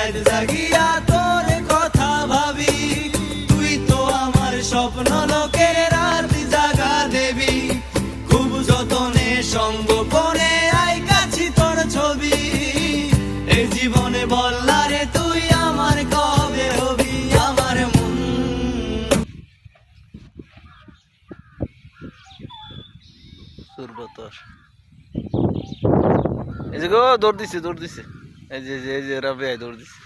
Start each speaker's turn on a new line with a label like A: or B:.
A: রাত জাগিয়া তোর কথা ভাবি, তুই তো আমার স্বপ্ন লোকের রাত জাগা দেবী। খুব যতনে সঙ্গোপনে আই কাছি তোর ছবি, এই জীবনে বললারে তুই আমার কবে হবি আমার মন।
B: সুরবতর এই যে গো দৌড় দিছে এই যে রাবে দৌড় দিছে।